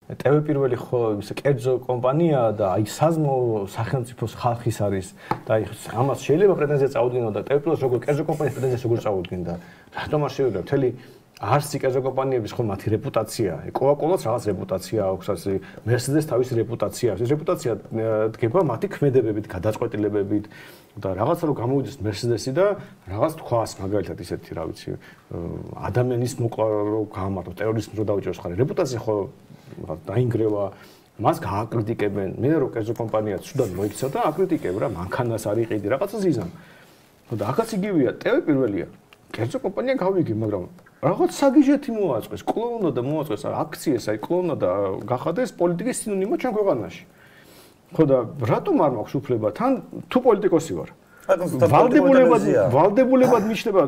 TV პირველი ხო ის კერძო კომპანიაა და აი საზმო სახელმწიფოს ხალხის არის და აი ამას შეიძლება პრეტენზია წაუდგინო და TV პლუს როგორ კერძო კომპანიის პრეტენზია როგორ წაუდგინდა. რატომ არ შეიძლება მთელი არცი კერძო კომპანიების ხო მათი რეპუტაცია, Coca-Cola-ს რაღაც რეპუტაცია აქვს, ასე Mercedes-ს თავისი რეპუტაცია აქვს. ეს რეპუტაცია დგება მათი ქმედებებით, გადაწყვეტილებებით და რაღაცა რომ გამოვიდეს Mercedes-ი და რაღაც თქვას მაგალითად ისეთი რა ვიცი ადამიანის მოკლა რო გამართო ტერორიზმს რო დაუჭერს ხარ რეპუტაცია ხო დაინგრევა მას გააკრიტიკებენ მე რო კერძო კომპანია ცუდად მოიქცა და აკრიტიკებ რა მანქანას არ იყიდი რაღაცა ზიზამ და ახაც იგივეა TV პირველია კერძო კომპანია გავიგი მაგრამ რაღაც საგიჟეთი მოაწყეს კლოუნა და მოაწყეს აქციეს აი კლოუნა და გახადეს პოლიტიკის სინონიმო ჩვენ ქვეყანაში ხო და რატომ არ მაქვს უფლება თან თუ პოლიტიკოსი ვარ ვალდებულებად მიჩნდება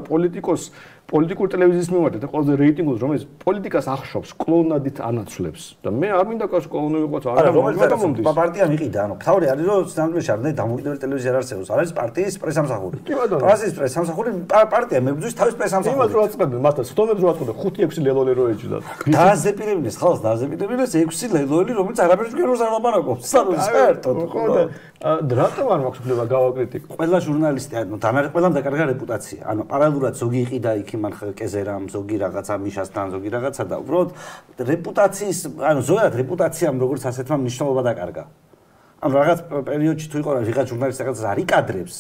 პოლიტიკურ ტელევიზიის მიმართ და ყველაზე რეიტინგულს რომელიც პოლიტიკას ახშობს კლოუნადით ანაცვლებს და მე არ მინდა კაც კლოუნი ვიყოს არ გამომდის პარტია მიყიდა ანუ თავი არის რომ სამდროში არ დამოუკიდებელი ტელევიზია არ არსებობს არის პარტიის პრესამსახური პარტიის პრესამსახური პარტია მებრძვის თავის პრესამსახური იმას რო აწყებენ მათაც სტომებს რო აწყობენ 5-6 ლელოლი რო ეჯდათ დააზეპირებინეს ხალხს დააზეპირებინეს 6 ლელოლი რომელიც არაფერს გეროს არ ლაპარაკობს საერთოდ ხო და რატომ არ მაქვს უფლება გავაკრიტიკო ყველა ჟურნალისტი ანუ ყველამ დაკარგა რეპუტაცია ანუ პარალელურად ზოგი იყიდა იქ მან კეზერამ ზოგი რაღაცა მიშასთან ზოგი რაღაცა და უბრალოდ რეპუტაციის ანუ ზოგადად რეპუტაციამ როგორც ასეთმა მნიშვნელობა დაკარგა ანუ რაღაც პერიოდში თუ იყო რაღაც ჟურნალისტი რაღაცას არ იკადრებს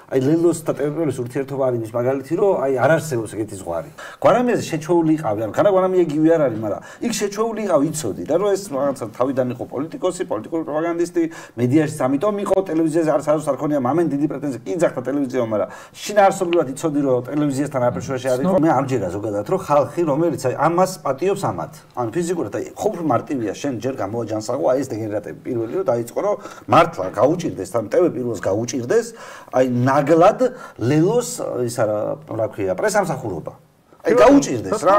აი ლელოს და ტელევიზიის ურთიერთობა არის ის მაგალითი რომ აი არ არსებობს ეგეთი ზღვარი გვარამიაზე შეჩვეული იყავი ანუ ხანა გვარამია იგივე არ არის მაგრამ იქ შეჩვეული იყავი იცოდი და რომ ეს რაღაცა თავიდან იყო პოლიტიკოსი პოლიტიკური პროპაგანდისტი მედიაში ამიტომ იყო ტელევიზიაზე არც არ ქონია მამენ დიდი პრეტენზია კი ძახდა ტელევიზიამ მაგრამ შინაარსობრივად იცოდი რომ ტელევიზიასთან აფერშუაში არ იყო მე ამჯერა ზოგადად რომ ხალხი რომელიც აი ამას პატიობს ამათ ანუ ფიზიკურად აი ხო მარტივია შენ ჯერ გამოაჯანსაღო აი ეს დეგენერატები პირველი რომ დაიწყო რომ მართლა გაუჭირდეს თან TV პირველს გაუჭირდეს აი ნაგლად ლელოს ისა რა ქვია პრესამსახურობა აი გაუჭირდეს რა